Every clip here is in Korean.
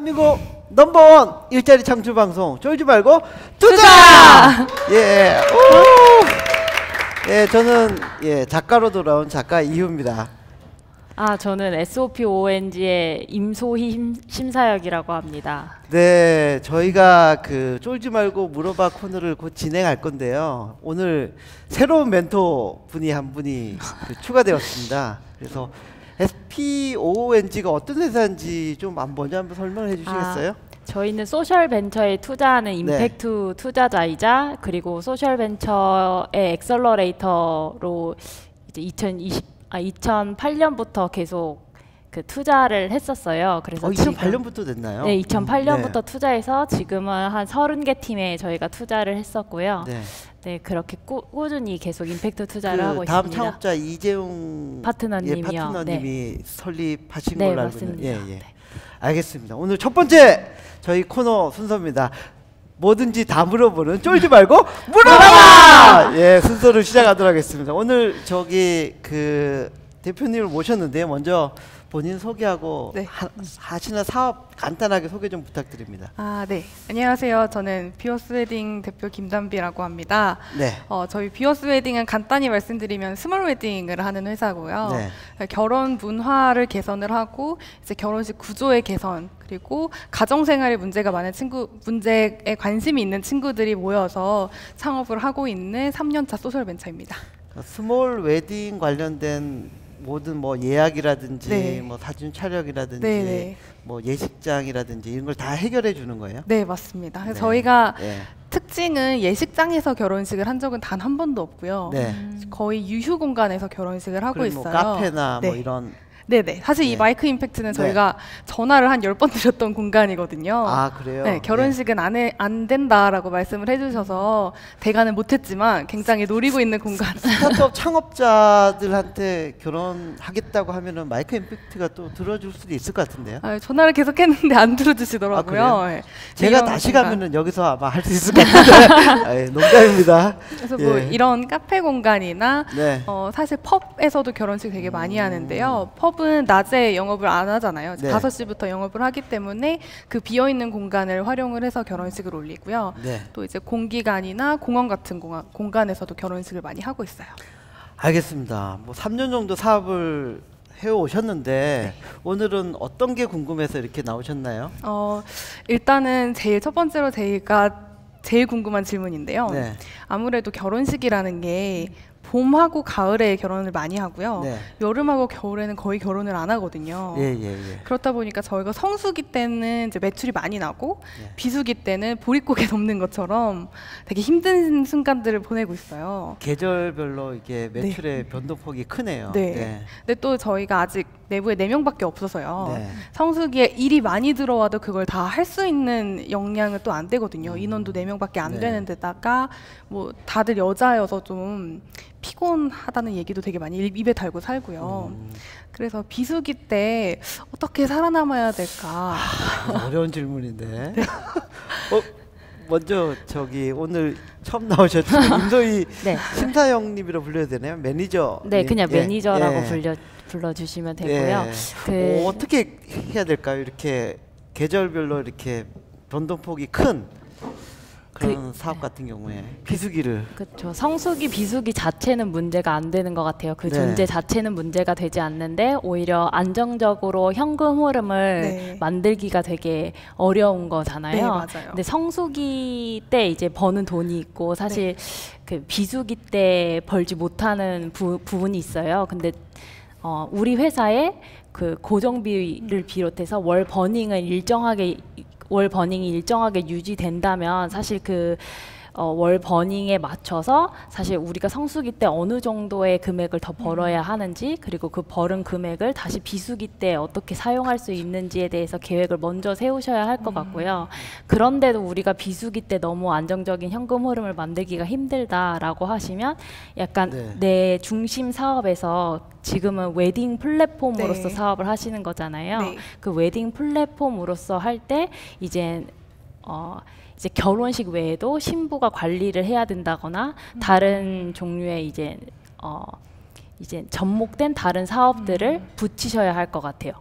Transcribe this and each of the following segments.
대한민국 넘버원 일자리 창출 방송 쫄지 말고 투자! 예. 예, 저는 작가로 돌아온 작가 이효입니다. 저는 SOPONG의 임소희 심사역이라고 합니다. 네, 저희가 그 쫄지 말고 물어봐 코너를 곧 진행할 건데요. 오늘 새로운 멘토 분이 한 분이 추가되었습니다. 그래서 SPONG가 어떤 회사인지 좀 먼저 한번 설명을 해주시겠어요? 저희는 소셜 벤처에 투자하는 임팩트 투자자이자 그리고 소셜 벤처의 엑셀러레이터로 이제 2008년부터 계속 그 투자를 했었어요. 그래서 2008년부터 됐나요? 네, 2008년부터 투자해서 지금은 한 30개 팀에 저희가 투자를 했었고요. 네, 그렇게 꾸준히 계속 임팩트 투자를 하고 다음 있습니다. 창업자 이재용 파트너님이요. 파트너님이 설립하신 네, 걸로 알고 맞습니다. 있는데, 알겠습니다. 오늘 첫 번째 저희 코너 순서입니다. 뭐든지 다 물어보는 쫄지 말고 물어봐! 예, 순서를 시작하도록 하겠습니다. 오늘 저기 그 대표님을 모셨는데요. 먼저 본인 소개하고 하시는 사업 간단하게 소개 좀 부탁드립니다. 네. 안녕하세요. 저는 비어스 웨딩 대표 김담비라고 합니다. 네. 저희 비어스 웨딩은 간단히 말씀드리면 스몰 웨딩을 하는 회사고요. 결혼 문화를 개선을 하고 이제 결혼식 구조의 개선 그리고 가정 생활에 문제가 많은 문제에 관심이 있는 친구들이 모여서 창업을 하고 있는 3년차 소셜 벤처입니다. 스몰 웨딩 관련된 모든 뭐 예약이라든지 뭐 사진 촬영이라든지 뭐 예식장이라든지 이런 걸 다 해결해 주는 거예요? 네, 맞습니다. 그래서 저희가 특징은 예식장에서 결혼식을 한 적은 단 한 번도 없고요. 거의 유휴 공간에서 결혼식을 하고 있어요. 뭐 카페나 뭐 이런. 네네. 사실 이 마이크 임팩트는 저희가 전화를 한 10번 드렸던 공간이거든요. 그래요? 네, 결혼식은 안 된다라고 말씀을 해주셔서 대관은 못했지만 굉장히 노리고 있는 공간. 스타트업 창업자들한테 결혼하겠다고 하면은 마이크 임팩트가 또 들어줄 수도 있을 것 같은데요? 전화를 계속 했는데 안 들어주시더라고요. 제가 다시 가면은 여기서 아마 할 수 있을 것 같은데. 농담입니다. 그래서 뭐 이런 카페 공간이나 사실 펍에서도 결혼식 되게 많이 하는데요. 펍은 낮에 영업을 안 하잖아요. 5시부터 영업을 하기 때문에 그 비어있는 공간을 활용을 해서 결혼식을 올리고요. 또 이제 공기관이나 공원 같은 공간에서도 결혼식을 많이 하고 있어요. 알겠습니다. 뭐 3년 정도 사업을 해오셨는데 오늘은 어떤 게 궁금해서 이렇게 나오셨나요? 일단은 첫 번째로 제가 제일 궁금한 질문인데요. 아무래도 결혼식이라는 게 봄하고 가을에 결혼을 많이 하고요. 여름하고 겨울에는 거의 결혼을 안 하거든요. 그렇다 보니까 저희가 성수기 때는 이제 매출이 많이 나고 비수기 때는 보릿고개 넘는 것처럼 되게 힘든 순간들을 보내고 있어요. 계절별로 이게 매출의 변동폭이 크네요. 근데 또 저희가 아직 내부에 4명밖에 없어서요. 성수기에 일이 많이 들어와도 그걸 다 할 수 있는 역량은 또 안 되거든요. 인원도 4명밖에 안 되는 데다가 뭐 다들 여자여서 좀 피곤하다는 얘기도 되게 많이 입에 달고 살고요. 그래서 비수기 때 어떻게 살아남아야 될까? 어려운 질문인데. 먼저 저기 오늘 처음 나오셨죠? 임소희 심사영님이라 불러야 되나요? 매니저. 네, 그냥 매니저라고 불러주시면 되고요. 어떻게 해야 될까요? 이렇게 계절별로 이렇게 변동폭이 큰 그런 사업 같은 경우에 비수기를. 그렇죠. 성수기, 비수기 자체는 문제가 안 되는 것 같아요. 그 존재 자체는 문제가 되지 않는데 오히려 안정적으로 현금 흐름을 만들기가 되게 어려운 거잖아요. 맞아요. 근데 성수기 때 이제 버는 돈이 있고 사실 그 비수기 때 벌지 못하는 부분이 있어요. 근데 우리 회사의 그 고정비를 비롯해서 월 버닝이 일정하게 유지된다면 사실 그 월 버닝에 맞춰서 사실 우리가 성수기 때 어느 정도의 금액을 더 벌어야 하는지 그리고 그 벌은 금액을 다시 비수기 때 어떻게 사용할 수 있는지에 대해서 계획을 먼저 세우셔야 할 것 같고요. 그런데도 우리가 비수기 때 너무 안정적인 현금 흐름을 만들기가 힘들다라고 하시면 약간 내 중심 사업에서 지금은 웨딩 플랫폼으로서 사업을 하시는 거잖아요. 그 웨딩 플랫폼으로서 할 때 이제 결혼식 외에도 신부가 관리를 해야 된다거나 다른 종류의 이제 접목된 다른 사업들을 붙이셔야 할 것 같아요.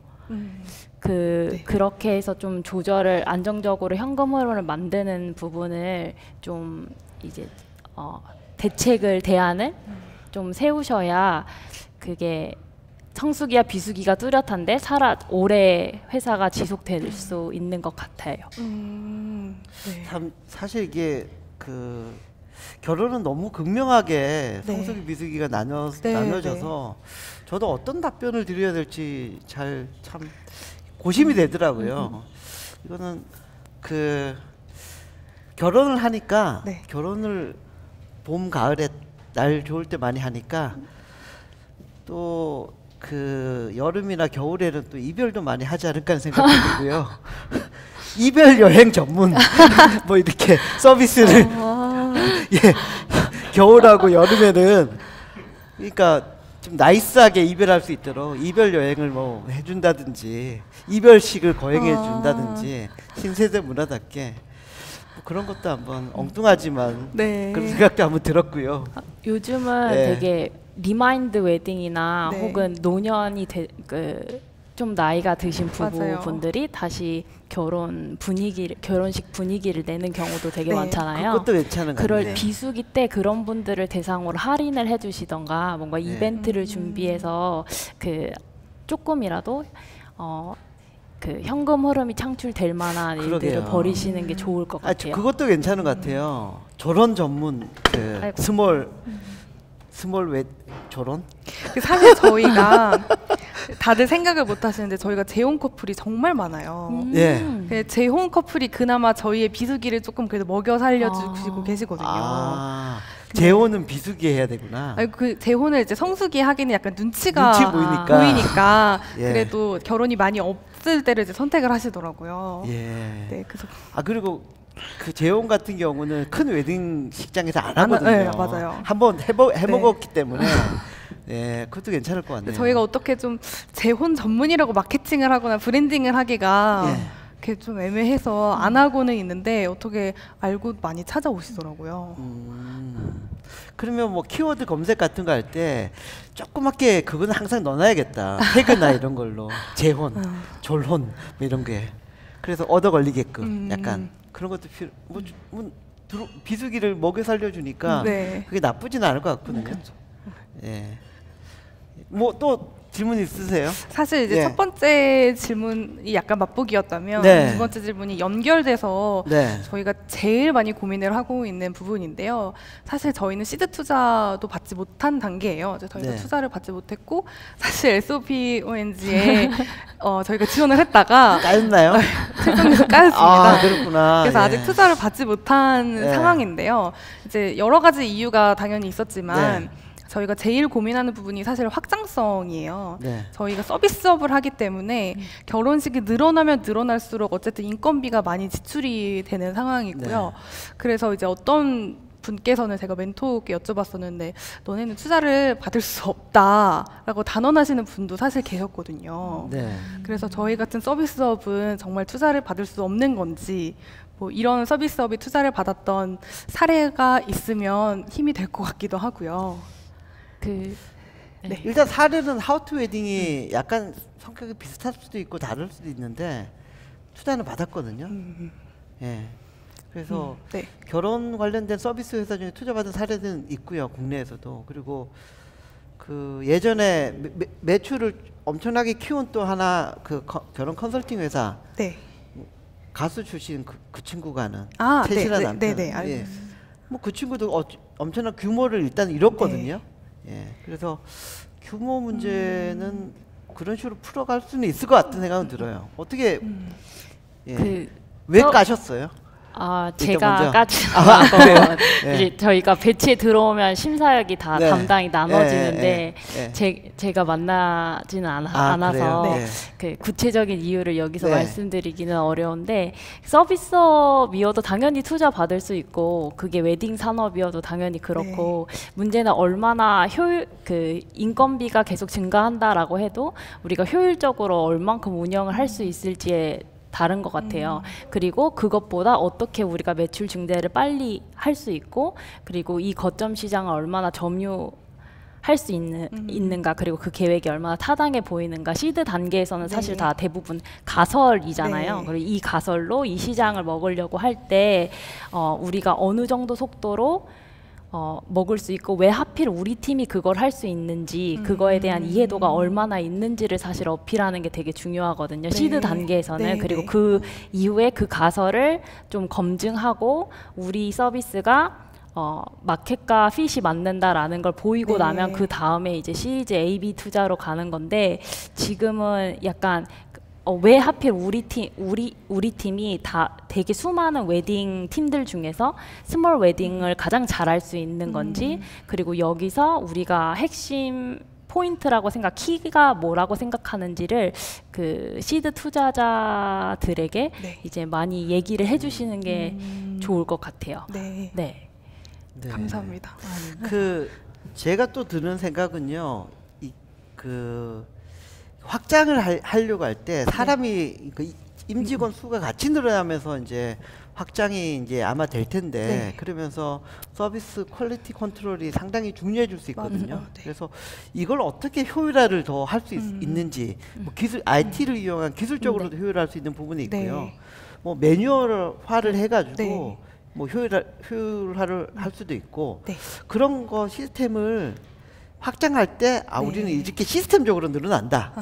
그렇게 해서 좀 조절을 안정적으로 현금 흐름을 만드는 부분을 좀 이제 대안을 좀 세우셔야 그게 성수기와 비수기가 뚜렷한데 오래 회사가 지속될 수 있는 것 같아요. 네. 참 사실 이게 결혼은 너무 극명하게 네. 성수기 비수기가 나눠져서 저도 어떤 답변을 드려야 될지 참 고심이 되더라고요. 이거는 결혼을 하니까 네. 결혼을 봄 가을에 날 좋을 때 많이 하니까 또 여름이나 겨울에는 또 이별도 많이 하지 않을까 하는 생각이 들고요. 이별 여행 전문 뭐 이렇게 서비스를 예, 겨울하고 여름에는 그러니까 좀 나이스하게 이별할 수 있도록 이별 여행을 뭐 해준다든지 이별식을 거행해 준다든지 신세대 문화답게 뭐 그런 것도 한번 엉뚱하지만 네. 그런 생각도 한번 들었고요. 요즘은 네. 되게 리마인드 웨딩이나 네. 혹은 노년이 좀 나이가 드신 맞아요. 부부분들이 다시 결혼식 분위기를 내는 경우도 되게 네. 많잖아요. 그것도 괜찮은 것 그럴 같아요. 비수기 때 그런 분들을 대상으로 할인을 해주시던가 뭔가 네. 이벤트를 준비해서 조금이라도 현금 흐름이 창출될 만한 일들을 그러게요. 벌이시는 게 좋을 것 같아요. 그것도 괜찮은 것 같아요. 결혼 전문 아이고. 스몰 결혼? 사실 저희가 다들 생각을 못 하시는데 저희가 재혼 커플이 정말 많아요. 예. 재혼 커플이 그나마 저희의 비수기를 조금 그래도 먹여 살려주시고 계시거든요. 재혼은 비수기 해야 되구나. 아니, 재혼을 이제 성수기 하기는 약간 눈치가 눈치 보이니까. 예. 그래도 결혼이 많이 없을 때를 이제 선택을 하시더라고요. 예. 네, 그래서 그리고 재혼 같은 경우는 큰 웨딩식장에서 안 하거든요. 네, 맞아요. 한번 해먹었기 때문에 예, 그것도 괜찮을 것 같네요. 저희가 어떻게 좀 재혼 전문이라고 마케팅을 하거나 브랜딩을 하기가 그게 좀 애매해서 안 하고는 있는데 어떻게 알고 많이 찾아오시더라고요. 그러면 뭐 키워드 검색 같은 거 할 때 조그맣게 그거는 항상 넣어놔야겠다. 태그나 이런 걸로 재혼, 졸혼 뭐 이런 게 그래서 얻어 걸리게끔 약간 그런 것도 비수기를 먹여 살려주니까 네. 그게 나쁘진 않을 것 같거든요. 예. 뭐 또 질문 있으세요? 사실 이제 예. 첫 번째 질문이 약간 맛보기였다면 네. 두 번째 질문이 연결돼서 네. 저희가 제일 많이 고민을 하고 있는 부분인데요. 사실 저희는 시드 투자도 받지 못한 단계예요. 이제 저희가 네. 투자를 받지 못했고 사실 SOPONG에 저희가 지원을 했다가 까였나요? 최종에서 까였습니다. 그렇구나. 그래서 예. 아직 투자를 받지 못한 네. 상황인데요. 이제 여러 가지 이유가 당연히 있었지만 네. 저희가 제일 고민하는 부분이 사실 확장성이에요. 네. 저희가 서비스업을 하기 때문에 결혼식이 늘어나면 늘어날수록 어쨌든 인건비가 많이 지출이 되는 상황이고요. 그래서 이제 어떤 분께서는 제가 멘토께 여쭤봤었는데 너네는 투자를 받을 수 없다라고 단언하시는 분도 사실 계셨거든요. 네. 그래서 저희 같은 서비스업은 정말 투자를 받을 수 없는 건지 뭐 이런 서비스업이 투자를 받았던 사례가 있으면 힘이 될 것 같기도 하고요. 네. 일단 사례는 하우투 웨딩이 약간 성격이 비슷할 수도 있고 다를 수도 있는데 투자는 받았거든요. 예. 그래서 네. 결혼 관련된 서비스 회사 중에 투자 받은 사례는 있고요. 국내에서도. 그리고 예전에 매출을 엄청나게 키운 또 하나 결혼 컨설팅 회사 네. 가수 출신 그 친구가 하는 아, 최신한 네, 남편. 네, 네, 예. 뭐 그 친구도 엄청난 규모를 일단 잃었거든요. 예. 그래서 규모 문제는 그런 식으로 풀어갈 수는 있을 것 같은 생각은 들어요. 어떻게 예. 왜 까셨어요? 제가 먼저. 까진 그래요? 않고 네. 이제 저희가 배치에 들어오면 심사역이 다 네. 담당이 나눠지는데 네. 제가 만나지는 그래요? 않아서 네. 구체적인 이유를 여기서 네. 말씀드리기는 어려운데 서비스업이어도 당연히 투자 받을 수 있고 그게 웨딩 산업이어도 당연히 그렇고 문제는 얼마나 인건비가 계속 증가한다라고 해도 우리가 효율적으로 얼만큼 운영을 할 수 있을지에 다른 것 같아요. 그리고 그것보다 어떻게 우리가 매출 증대를 빨리 할 수 있고 그리고 이 거점 시장을 얼마나 점유할 할 수 있는가 그리고 그 계획이 얼마나 타당해 보이는가 시드 단계에서는 사실 다 대부분 가설이잖아요. 그리고 이 가설로 이 시장을 먹으려고 할 때 우리가 어느 정도 속도로 먹을 수 있고 왜 하필 우리 팀이 그걸 할 수 있는지 그거에 대한 이해도가 얼마나 있는지를 사실 어필하는 게 되게 중요하거든요. 시드 단계에서는. 그리고 그 이후에 그 가설을 좀 검증하고 우리 서비스가 마켓과 핏이 맞는다라는 걸 보이고 나면 그 다음에 이제 시리즈 A, B 투자로 가는 건데 지금은 약간 왜 하필 우리 팀이 다 되게 수많은 웨딩 팀들 중에서 스몰 웨딩을 가장 잘할 수 있는 건지 그리고 여기서 우리가 핵심 포인트라고 키가 뭐라고 생각하는지를 그 시드 투자자들에게 이제 많이 얘기를 해주시는 게 좋을 것 같아요. 네. 감사합니다. 그 제가 또 드는 생각은요, 그 확장을 하려고 할 때 사람이 그 임직원 수가 같이 늘어나면서 이제 확장이 이제 아마 될 텐데 그러면서 서비스 퀄리티 컨트롤이 상당히 중요해질 수 있거든요. 그래서 이걸 어떻게 효율화를 더 할 수 있는지 뭐 기술 IT를 이용한 기술적으로도 효율화할 수 있는 부분이 있고요. 뭐 매뉴얼화를 해가지고 뭐 효율화를 할 수도 있고 그런 거 시스템을 확장할 때 우리는 이렇게 시스템적으로 늘어난다.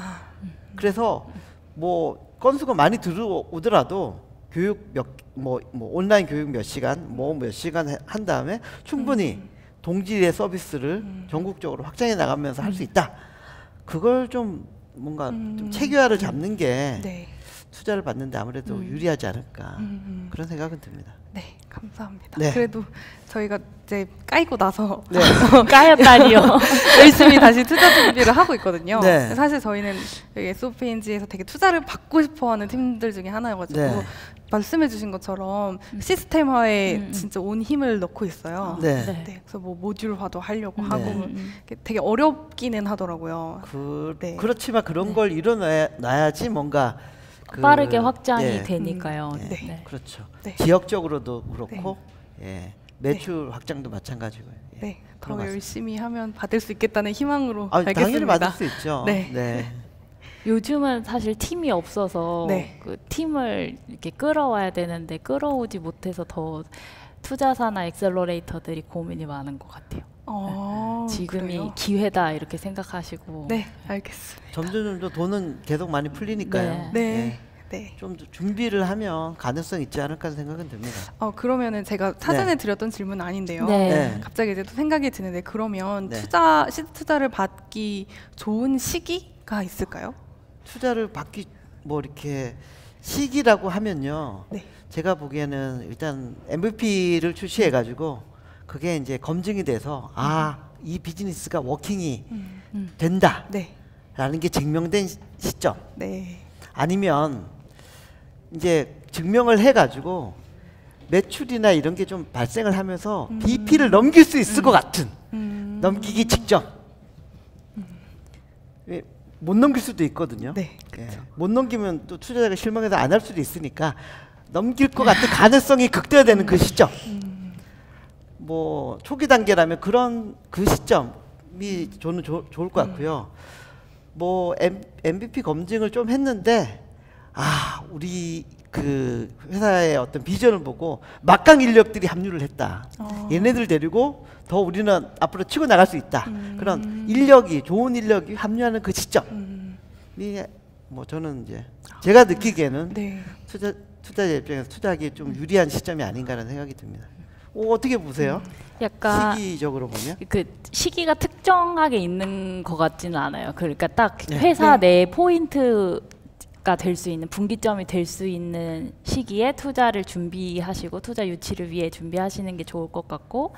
그래서 뭐 건수가 많이 들어오더라도 교육 뭐 온라인 교육 몇 시간 몇 시간 한 다음에 충분히 동질의 서비스를 전국적으로 확장해 나가면서 할 수 있다. 그걸 좀 뭔가 좀 체계화를 잡는 게 투자를 받는데 아무래도 유리하지 않을까 그런 생각은 듭니다. 네, 감사합니다. 그래도 저희가 이제 까이고 나서 까였다니요. 열심히 다시 투자 준비를 하고 있거든요. 사실 저희는 여기 SOPNG에서 되게 투자를 받고 싶어하는 팀들 중에 하나여가지고 말씀해주신 것처럼 시스템화에 진짜 온 힘을 넣고 있어요. 그래서 뭐 모듈화도 하려고 하고 되게 어렵기는 하더라고요. 그렇지만 그런 걸 일어나야지 뭔가 빠르게 확장이 되니까요. 그렇죠. 지역적으로도 그렇고 매출 확장도 마찬가지고요. 더 열심히 하면 받을 수 있겠다는 희망으로 알겠습니다. 당연히 받을 수 있죠. 요즘은 사실 팀이 없어서 그 팀을 이렇게 끌어와야 되는데 끌어오지 못해서 더 투자사나 엑셀러레이터들이 고민이 많은 것 같아요. 지금이 그래요? 기회다 이렇게 생각하시고 알겠습니다. 점점 돈은 계속 많이 풀리니까요. 좀 준비를 하면 가능성 있지 않을까 생각은 듭니다. 그러면은 제가 사전에 드렸던 질문은 아닌데요. 갑자기 이제 또 생각이 드는데 그러면 시드 투자를 받기 좋은 시기가 있을까요? 투자를 받기 뭐 이렇게 시기라고 하면요. 제가 보기에는 일단 MVP를 출시해 가지고 그게 이제 검증이 돼서 이 비즈니스가 워킹이 된다라는 게 증명된 시점. 아니면 이제 증명을 해가지고 매출이나 이런 게 좀 발생을 하면서 BP를 넘길 수 있을 것 같은 넘기기 직전. 못 넘길 수도 있거든요. 못 넘기면 또 투자자가 실망해서 안 할 수도 있으니까 넘길 것 같은 가능성이 극대화되는 그 시점. 뭐 초기 단계라면 그런 그 시점이 저는 좋을 것 같고요. 뭐 MVP 검증을 좀 했는데 우리 그 회사의 어떤 비전을 보고 막강 인력들이 합류를 했다. 얘네들 데리고 더 우리는 앞으로 치고 나갈 수 있다. 그런 좋은 인력이 합류하는 그 시점이 뭐 저는 이제 제가 느끼기에는 투자자 입장에서 투자하기에 좀 유리한 시점이 아닌가라는 생각이 듭니다. 어떻게 보세요? 약간 시기적으로 보면 그 시기가 특정하게 있는 것 같지는 않아요. 그러니까 딱 회사 내 포인트가 될 수 있는 분기점이 될 수 있는 시기에 투자를 준비하시고 투자 유치를 위해 준비하시는 게 좋을 것 같고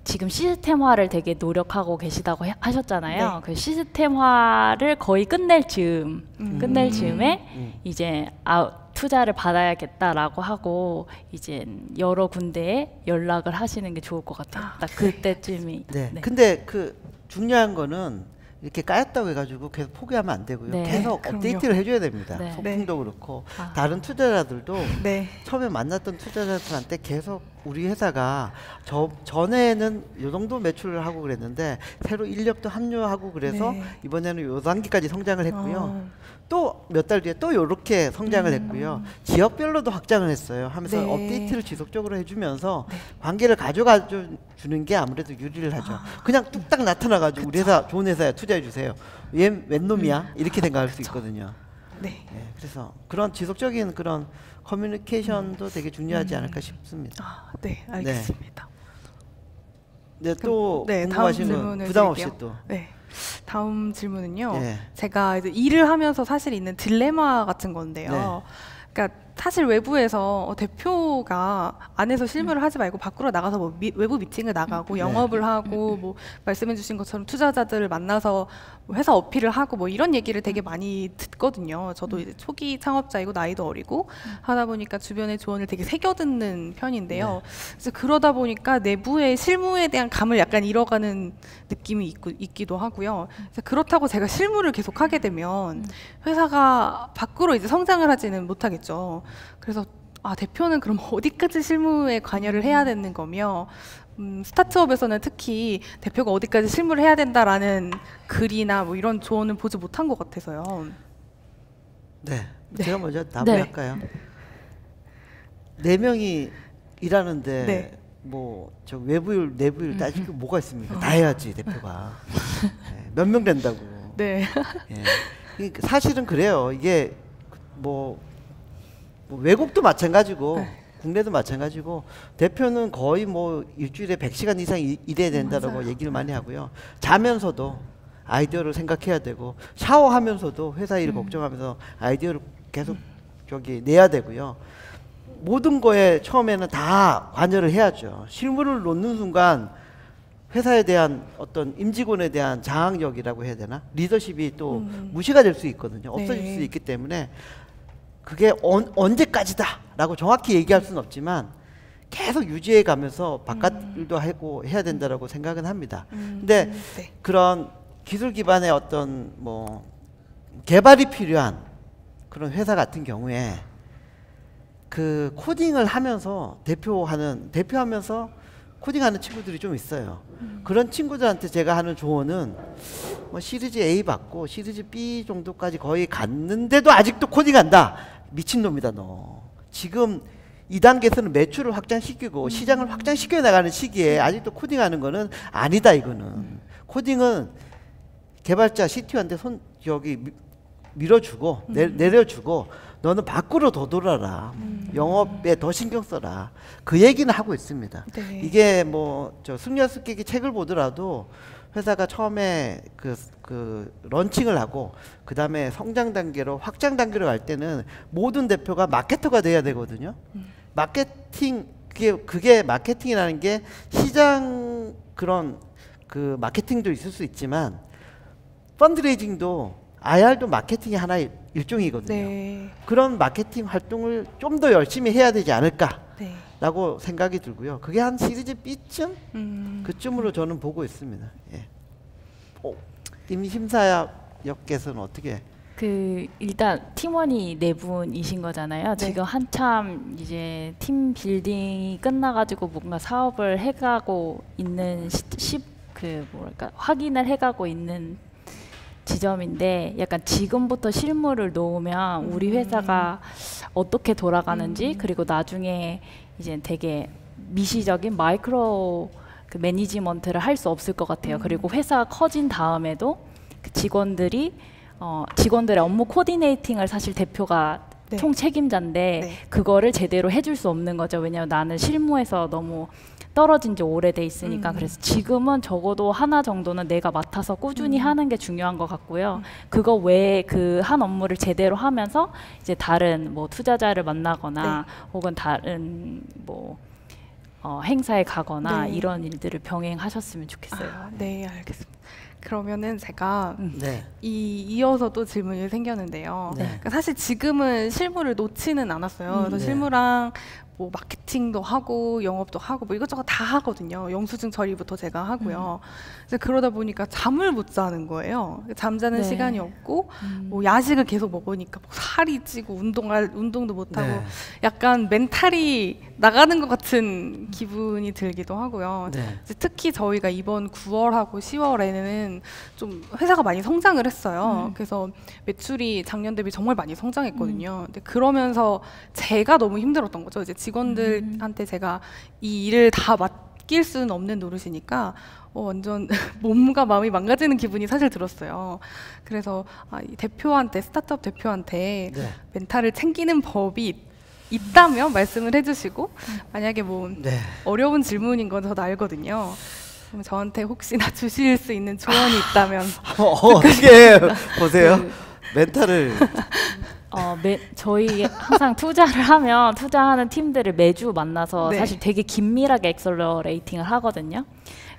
지금 시스템화를 되게 노력하고 계시다고 하셨잖아요. 그 시스템화를 거의 끝낼 즈음에 이제 투자를 받아야겠다라고 하고 이제 여러 군데에 연락을 하시는 게 좋을 것 같아요. 딱 그때쯤이. 근데 그 중요한 거는 이렇게 까였다고 해가지고 계속 포기하면 안 되고요. 계속 업데이트를 해줘야 됩니다. 소품도 그렇고 다른 투자자들도 처음에 만났던 투자자들한테 계속 우리 회사가 전에는 요 정도 매출을 하고 그랬는데 새로 인력도 합류하고 그래서 네. 이번에는 요 단계까지 성장을 했고요. 또 몇 달 뒤에 또 요렇게 성장을 했고요. 지역별로도 확장을 했어요. 하면서 네. 업데이트를 지속적으로 해주면서 관계를 가져가 주는 게 아무래도 유리를 하죠. 그냥 뚝딱 나타나가지고 우리 회사 좋은 회사에 투자해 주세요. 얘 웬 놈이야? 이렇게 생각할 수 있거든요. 네. 네, 그래서 그런 지속적인 그런 커뮤니케이션도 되게 중요하지 않을까 싶습니다. 네, 알겠습니다. 네, 또 네, 궁금하신 다음 거 질문을 부담 없이 드릴게요. 또. 네. 다음 질문은요. 네. 제가 이제 일을 하면서 사실 있는 딜레마 같은 건데요. 네. 그러니까 사실 외부에서 대표가 안에서 실무를 하지 말고 밖으로 나가서 뭐 외부 미팅을 나가고 네. 영업을 하고 뭐 말씀해주신 것처럼 투자자들을 만나서 뭐 회사 어필을 하고 뭐 이런 얘기를 되게 많이 듣거든요. 저도 이제 초기 창업자이고 나이도 어리고 하다 보니까 주변의 조언을 되게 새겨듣는 편인데요. 그래서 그러다 보니까 내부의 실무에 대한 감을 약간 잃어가는 느낌이 있기도 하고요. 그래서 그렇다고 제가 실무를 계속 하게 되면 회사가 밖으로 이제 성장을 하지는 못하겠죠. 그래서 대표는 그럼 어디까지 실무에 관여를 해야 되는 거며 스타트업에서는 특히 대표가 어디까지 실무를 해야 된다라는 글이나 뭐 이런 조언을 보지 못한 것 같아서요. 네. 네. 제가 먼저 답을할까요? 네 명이 일하는데 네. 뭐 저 외부율 내부율 따질 게 뭐가 있습니까? 다 해야지 대표가. 네, 몇 명 된다고. 네. 예. 사실은 그래요. 이게 뭐 외국도 마찬가지고 네. 국내도 마찬가지고 대표는 거의 뭐 일주일에 100시간 이상 일해야 된다라고 맞아요. 얘기를 많이 하고요. 자면서도 아이디어를 생각해야 되고 샤워하면서도 회사 일 걱정하면서 아이디어를 계속 저기 내야 되고요. 모든 거에 처음에는 다 관여를 해야죠. 실무를 놓는 순간 회사에 대한 어떤 임직원에 대한 장악력이라고 해야 되나? 리더십이 또 무시가 될 수 있거든요. 없어질 네. 수 있기 때문에 그게 언제까지다라고 정확히 얘기할 수는 없지만 계속 유지해 가면서 바깥 일도 하고 해야 된다라고 생각은 합니다. 근데 네. 그런 기술 기반의 어떤 뭐 개발이 필요한 그런 회사 같은 경우에 그 코딩을 하면서 대표하면서 코딩하는 친구들이 좀 있어요. 그런 친구들한테 제가 하는 조언은 뭐 시리즈 A 받고 시리즈 B 정도까지 거의 갔는데도 아직도 코딩한다. 미친놈이다 너. 지금 2단계에서는 매출을 확장시키고 시장을 확장시켜 나가는 시기에 아직도 코딩하는 거는 아니다 이거는. 코딩은 개발자 CTO한테 밀어주고 내려주고 너는 밖으로 더 돌아라. 영업에 더 신경 써라. 그 얘기는 하고 있습니다. 네. 이게 뭐 저 승려스케기 책을 보더라도 회사가 처음에 그 런칭을 하고 그 다음에 성장 단계로 확장 단계로 갈 때는 모든 대표가 마케터가 돼야 되거든요. 마케팅 그게 마케팅이라는 게 시장 그런 그 마케팅도 있을 수 있지만 펀드레이징도 IR도 마케팅의 하나의 일종이거든요. 네. 그런 마케팅 활동을 좀 더 열심히 해야 되지 않을까라고 네. 생각이 들고요. 그게 한 시리즈 B쯤 그쯤으로 저는 보고 있습니다. 예. 임심사역께서는 어떻게? 일단 팀원이 4분이신 거잖아요. 네. 지금 한참 이제 팀 빌딩이 끝나가지고 뭔가 사업을 해가고 있는 확인을 해가고 있는 지점인데 약간 지금부터 실무를 놓으면 우리 회사가 어떻게 돌아가는지 그리고 나중에 이제 되게 미시적인 마이크로 그 매니지먼트를 할 수 없을 것 같아요. 그리고 회사가 커진 다음에도 그 직원들의 업무 코디네이팅을 사실 대표가 네. 총책임자인데 네. 그거를 제대로 해줄 수 없는 거죠. 왜냐하면 나는 실무에서 너무 떨어진 지 오래돼 있으니까. 그래서 지금은 적어도 하나 정도는 내가 맡아서 꾸준히 하는 게 중요한 것 같고요. 그거 외에 그 한 업무를 제대로 하면서 이제 다른 뭐 투자자를 만나거나 혹은 다른 뭐 행사에 가거나 네. 이런 일들을 병행하셨으면 좋겠어요. 네, 알겠습니다. 그러면은 제가 네. 이어서 또 질문이 생겼는데요. 네. 그러니까 사실 지금은 실무를 놓지는 않았어요. 그래서 네. 실무랑 뭐 마케팅도 하고 영업도 하고 뭐 이것저것 다 하거든요. 영수증 처리부터 제가 하고요. 그래서 그러다 보니까 잠을 못 자는 거예요. 잠자는 네. 시간이 없고 뭐 야식을 계속 먹으니까 뭐 살이 찌고 운동도 못 하고 네. 약간 멘탈이 나가는 것 같은 기분이 들기도 하고요. 네. 이제 특히 저희가 이번 9월하고 10월에는 좀 회사가 많이 성장을 했어요. 그래서 매출이 작년 대비 정말 많이 성장했거든요. 근데 그러면서 제가 너무 힘들었던 거죠. 이제 직원들한테 제가 이 일을 다 맡길 수는 없는 노릇이니까 완전 몸과 마음이 망가지는 기분이 사실 들었어요. 그래서 이 대표한테, 스타트업 대표한테 네. 멘탈을 챙기는 법이 있다면 말씀을 해주시고 만약에 뭐 네. 어려운 질문인 건 저도 알거든요. 그럼 저한테 혹시나 주실 수 있는 조언이 있다면 어떻게 보세요? 멘탈을 저희 항상 투자를 하면 투자하는 팀들을 매주 만나서 네. 사실 되게 긴밀하게 엑셀러레이팅을 하거든요.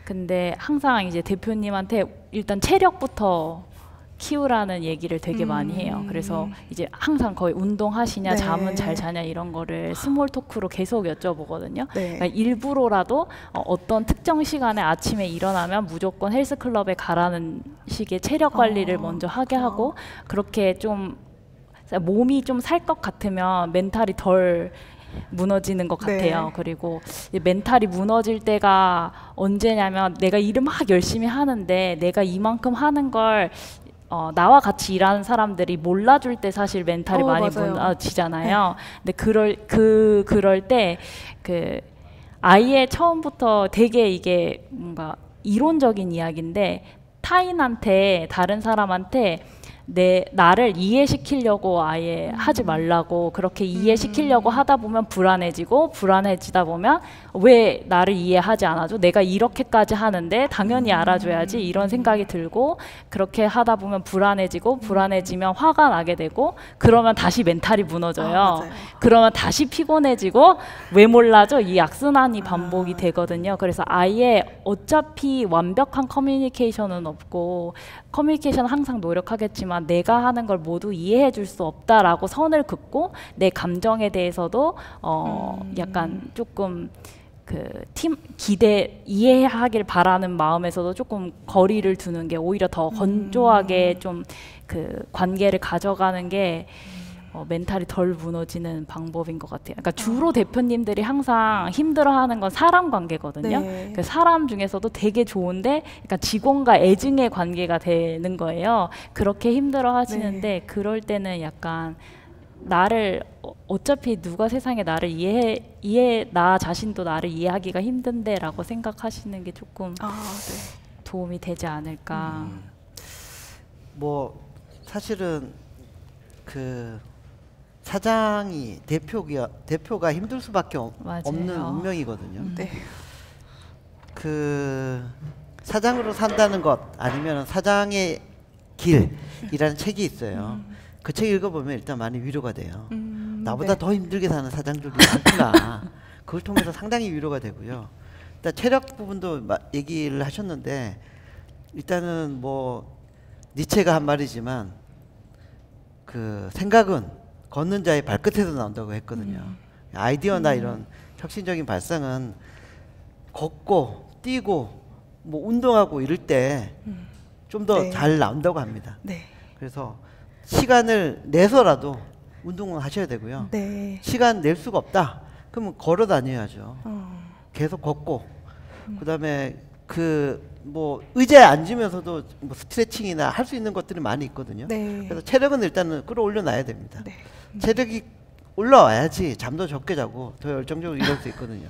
근데 항상 이제 대표님한테 일단 체력부터 키우라는 얘기를 되게 많이 해요. 그래서 이제 항상 거의 운동하시냐, 네. 잠은 잘 자냐 이런 거를 스몰 토크로 계속 여쭤보거든요. 네. 그러니까 일부러라도 어떤 특정 시간에 아침에 일어나면 무조건 헬스클럽에 가라는 식의 체력 관리를 먼저 하게 하고 그렇게 좀 몸이 좀 살 것 같으면 멘탈이 덜 무너지는 것 같아요. 네. 그리고 멘탈이 무너질 때가 언제냐면 내가 일을 막 열심히 하는데 내가 이만큼 하는 걸 나와 같이 일하는 사람들이 몰라줄 때 사실 멘탈이 많이 맞아요. 무너지잖아요. 근데 그럴 때 아예 처음부터 되게 이게 뭔가 이론적인 이야기인데 다른 사람한테 나를 이해시키려고 아예 하지 말라고 그렇게 이해시키려고 하다 보면 불안해지다 보면 왜 나를 이해하지 않아줘? 내가 이렇게까지 하는데 당연히 알아줘야지 이런 생각이 들고 그렇게 하다 보면 불안해지면 화가 나게 되고 그러면 다시 멘탈이 무너져요. 그러면 다시 피곤해지고 왜 몰라줘? 이 악순환이 반복이 되거든요. 그래서 아예 어차피 완벽한 커뮤니케이션은 없고 커뮤니케이션은 항상 노력하겠지만 내가 하는 걸 모두 이해해 줄 수 없다라고 선을 긋고 내 감정에 대해서도 약간 조금 이해하길 바라는 마음에서도 조금 거리를 두는 게 오히려 더 건조하게 좀 관계를 가져가는 게 멘탈이 덜 무너지는 방법인 것 같아요. 그러니까 주로 대표님들이 항상 힘들어하는 건 사람 관계거든요. 네. 그 사람 중에서도 되게 좋은데, 그러니까 직원과 애증의 관계가 되는 거예요. 그렇게 힘들어하시는데 네. 그럴 때는 약간 나를 어차피 누가 세상에 나를 나 자신도 나를 이해하기가 힘든데라고 생각하시는 게 조금 네. 도움이 되지 않을까. 뭐 사실은 사장이 대표가 힘들 수밖에 없는 운명이거든요. 네. 사장으로 산다는 것 아니면 사장의 길이라는 책이 있어요. 그 책 읽어보면 일단 많이 위로가 돼요. 나보다 네. 더 힘들게 사는 사장들도 많구나. 그걸 통해서 상당히 위로가 되고요. 일단 체력 부분도 얘기를 하셨는데 일단은 뭐 니체가 한 말이지만 생각은 걷는 자의 발끝에서 나온다고 했거든요. 아이디어나 이런 혁신적인 발상은 걷고 뛰고 뭐 운동하고 이럴 때 좀 더 잘 나온다고 합니다. 네. 그래서 시간을 내서라도 운동을 하셔야 되고요. 네. 시간 낼 수가 없다. 그러면 걸어 다녀야죠. 계속 걷고 그다음에 뭐 의자에 앉으면서도 뭐 스트레칭이나 할 수 있는 것들이 많이 있거든요. 네. 그래서 체력은 일단은 끌어올려 놔야 됩니다. 네. 체력이 올라와야지 잠도 적게 자고 더 열정적으로 일할 수 있거든요.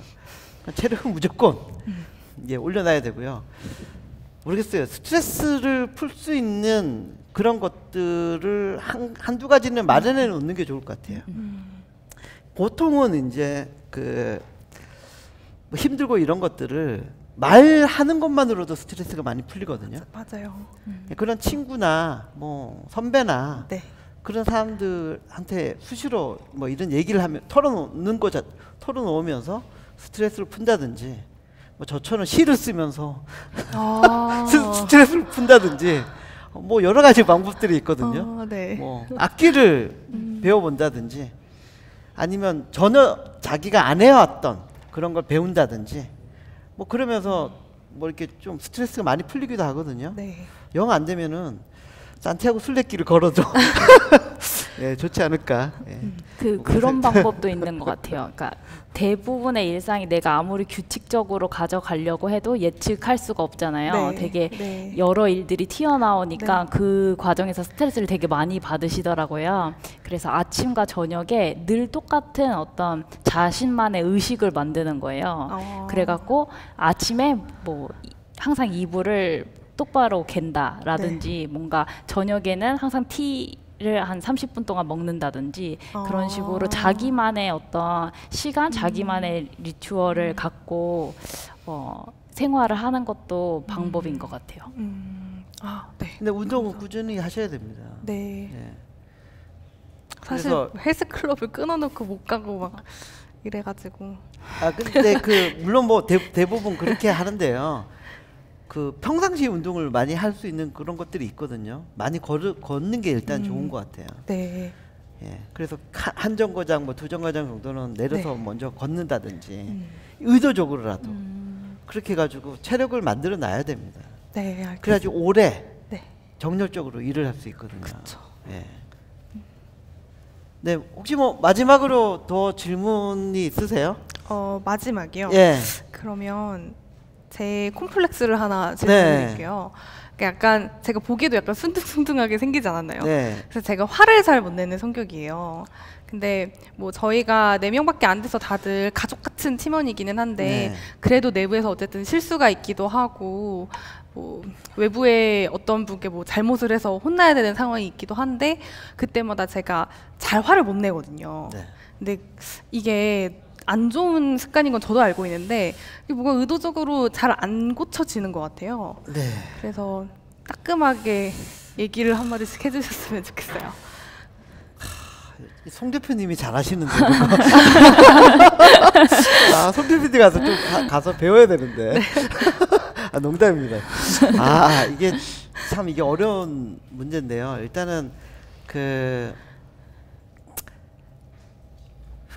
그러니까 체력은 무조건 올려놔야 되고요. 모르겠어요. 스트레스를 풀 수 있는 그런 것들을 한두 가지는 마련해 놓는 게 좋을 것 같아요. 보통은 이제 뭐 힘들고 이런 것들을 말하는 것만으로도 스트레스가 많이 풀리거든요. 맞아요. 그런 친구나 뭐 선배나 네. 그런 사람들한테 수시로 뭐 이런 얘기를 하면 털어놓으면서 스트레스를 푼다든지 뭐 저처럼 시를 쓰면서 스트레스를 푼다든지 뭐 여러 가지 방법들이 있거든요. 네. 뭐 악기를 배워본다든지 아니면 전혀 자기가 안 해왔던 그런 걸 배운다든지 뭐 그러면서 뭐 이렇게 좀 스트레스가 많이 풀리기도 하거든요. 네. 영 안 되면은 산티아고 순례길을 걸어도 예, 좋지 않을까. 예. 그런 방법도 있는 것 같아요. 그러니까 대부분의 일상이 내가 아무리 규칙적으로 가져가려고 해도 예측할 수가 없잖아요. 네. 되게 네. 여러 일들이 튀어나오니까 네. 그 과정에서 스트레스를 되게 많이 받으시더라고요. 그래서 아침과 저녁에 늘 똑같은 어떤 자신만의 의식을 만드는 거예요. 그래갖고 아침에 뭐 항상 이불을 똑바로 갠다라든지 네. 뭔가 저녁에는 항상 티를 한 30분 동안 먹는다든지 그런 식으로 자기만의 어떤 시간, 자기만의 리추얼을 갖고 생활을 하는 것도 방법인 것 같아요. 네. 근데 운동은 꾸준히 하셔야 됩니다. 네. 예. 사실 헬스클럽을 끊어놓고 못 가고 막 이래가지고. 아 근데 물론 뭐 대부분 그렇게 하는데요. 그 평상시 운동을 많이 할 수 있는 그런 것들이 있거든요. 많이 걷는 게 일단 좋은 것 같아요. 네. 예, 그래서 한 정거장 뭐 두 정거장 정도는 내려서 네. 먼저 걷는다든지 의도적으로라도 그렇게 해가지고 체력을 만들어 놔야 됩니다. 네, 알겠습니다. 그래야지 오래 네. 정열적으로 일을 할 수 있거든요. 그렇죠. 예. 네, 혹시 뭐 마지막으로 더 질문이 있으세요? 마지막이요. 예. 그러면 제 콤플렉스를 하나 질문드릴게요. 약간 제가 보기에도 약간 순둥순둥하게 생기지 않았나요? 네. 그래서 제가 화를 잘 못 내는 성격이에요. 근데 뭐 저희가 4명밖에 안 돼서 다들 가족 같은 팀원이기는 한데 그래도 내부에서 어쨌든 실수가 있기도 하고 뭐 외부에 어떤 분께 뭐 잘못을 해서 혼나야 되는 상황이 있기도 한데 그때마다 제가 잘 화를 못 내거든요. 근데 이게 안 좋은 습관인 건 저도 알고 있는데 이게 뭔가 의도적으로 잘 안 고쳐지는 것 같아요. 네. 그래서 따끔하게 얘기를 한마디씩 해주셨으면 좋겠어요. 송 대표님이 잘하시는데. 아, 송 대표님 가서 좀 가서 배워야 되는데. 네. 아, 농담입니다. 아, 이게 참 이게 어려운 문제인데요. 일단은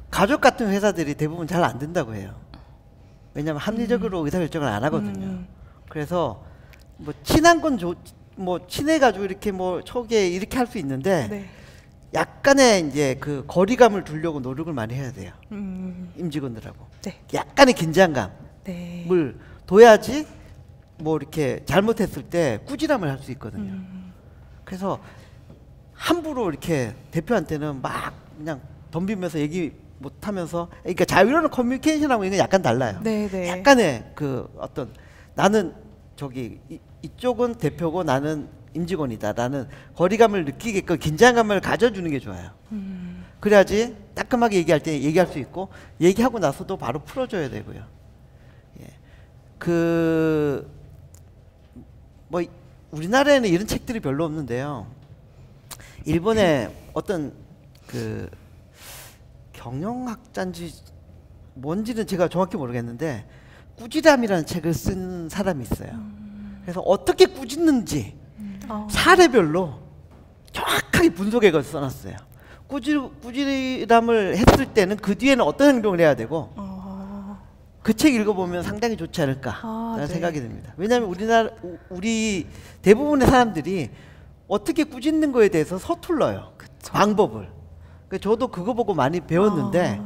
가족 같은 회사들이 대부분 잘 안 된다고 해요. 왜냐하면 합리적으로 의사결정을 안 하거든요. 그래서 뭐 친한 건 뭐 친해가지고 이렇게 뭐 초기에 이렇게 할 수 있는데 네. 약간의 이제 그 거리감을 두려고 노력을 많이 해야 돼요. 임직원들하고. 네. 약간의 긴장감을 네. 둬야지 뭐 이렇게 잘못했을 때 꾸지람을 할 수 있거든요. 그래서 함부로 이렇게 대표한테는 막 그냥 덤비면서 얘기 못하면서, 그러니까 자유로운 커뮤니케이션하고 이건 약간 달라요. 네네. 약간의 그 어떤 나는 저기 이쪽은 대표고 나는 임직원이다라는 거리감을 느끼게끔 긴장감을 가져주는 게 좋아요. 그래야지 따끔하게 얘기할 때 얘기할 수 있고 얘기하고 나서도 바로 풀어줘야 되고요. 예. 뭐 우리나라에는 이런 책들이 별로 없는데요. 일본에 어떤 그 경영학자인지 뭔지는 제가 정확히 모르겠는데 꾸지람이라는 책을 쓴 사람이 있어요. 그래서 어떻게 꾸짖는지 사례별로 정확하게 분석해서 써놨어요. 꾸지람을 했을 때는 그 뒤에는 어떤 행동을 해야 되고 그 책 읽어보면 상당히 좋지 않을까라는 생각이 듭니다. 왜냐하면 우리 대부분의 사람들이 어떻게 꾸짖는 거에 대해서 서툴러요. 그쵸. 방법을. 저도 그거 보고 많이 배웠는데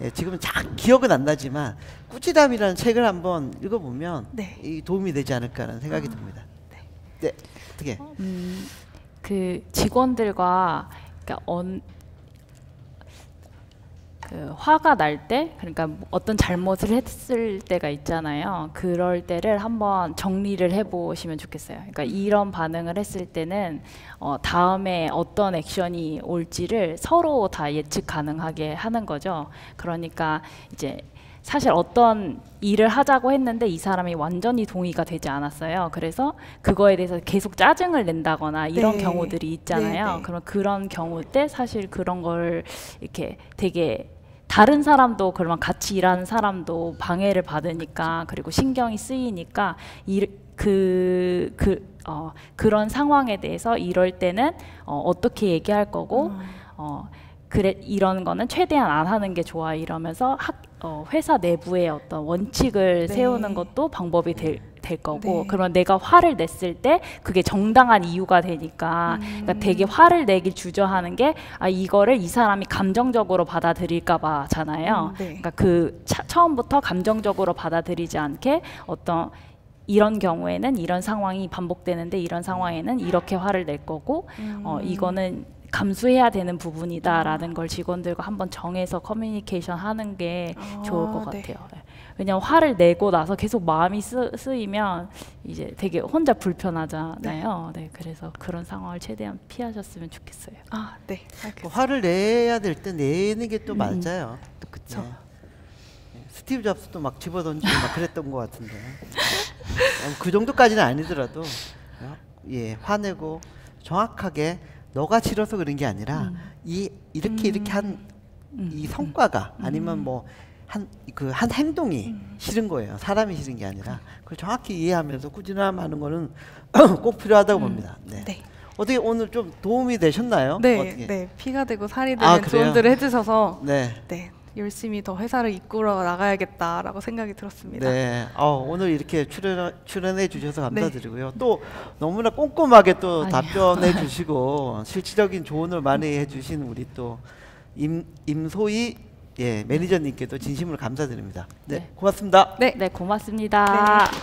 예, 지금은 잘 기억은 안 나지만 꾸지람이라는 책을 한번 읽어보면 이 도움이 되지 않을까라는 생각이 듭니다. 네, 어떻게? 그 직원들과 그러니까 그 화가 날 때, 그러니까 어떤 잘못을 했을 때가 있잖아요. 그럴 때를 한번 정리를 해보시면 좋겠어요. 그러니까 이런 반응을 했을 때는 다음에 어떤 액션이 올지를 서로 다 예측 가능하게 하는 거죠. 그러니까 이제 사실 어떤 일을 하자고 했는데 이 사람이 완전히 동의가 되지 않았어요. 그래서 그거에 대해서 계속 짜증을 낸다거나 이런 경우들이 있잖아요. 그럼 그런 경우 때 사실 그런 걸 이렇게 되게 다른 사람도 그러면 같이 일하는 사람도 방해를 받으니까, 그리고 신경이 쓰이니까 그런 상황에 대해서 이럴 때는 어떻게 얘기할 거고 그래 이런 거는 최대한 안 하는 게 좋아 이러면서 회사 내부의 어떤 원칙을 네. 세우는 것도 방법이 될 거고 네. 그러면 내가 화를 냈을 때 그게 정당한 이유가 되니까 그러니까 되게 화를 내길 주저하는 게 이거를 이 사람이 감정적으로 받아들일까 봐잖아요. 네. 그러니까 처음부터 감정적으로 받아들이지 않게 어떤 이런 경우에는 이런 상황이 반복되는데 이런 상황에는 이렇게 화를 낼 거고 이거는 감수해야 되는 부분이다라는 걸 직원들과 한번 정해서 커뮤니케이션 하는 게 좋을 것 네. 같아요. 왜냐면 화를 내고 나서 계속 마음이 쓰이면 이제 되게 혼자 불편하잖아요. 네, 그래서 그런 상황을 최대한 피하셨으면 좋겠어요. 네, 알겠습니다. 화를 내야 될 때 내는 게 또 맞아요. 그쵸. 네. 스티브 잡스도 막 집어던지고 막 그랬던 것 같은데 그 정도까지는 아니더라도 화내고 정확하게 너가 싫어서 그런 게 아니라 이렇게 한 이 성과가 아니면 뭐 한 행동이 싫은 거예요. 사람이 싫은 게 아니라 그걸 정확히 이해하면서 꾸준함하는 거는 꼭 필요하다고 봅니다. 네. 네. 어떻게 오늘 좀 도움이 되셨나요? 네, 어떻게? 네, 피가 되고 살이 되는 그래요? 조언들을 해주셔서 네. 열심히 더 회사를 이끌어 나가야겠다라고 생각이 들었습니다. 네, 오늘 이렇게 출연해 주셔서 감사드리고요. 또 너무나 꼼꼼하게 또 답변해 주시고 실질적인 조언을 많이 해주신 우리 또 임소희 매니저님께도 진심으로 감사드립니다. 네, 고맙습니다. 네, 고맙습니다. 네.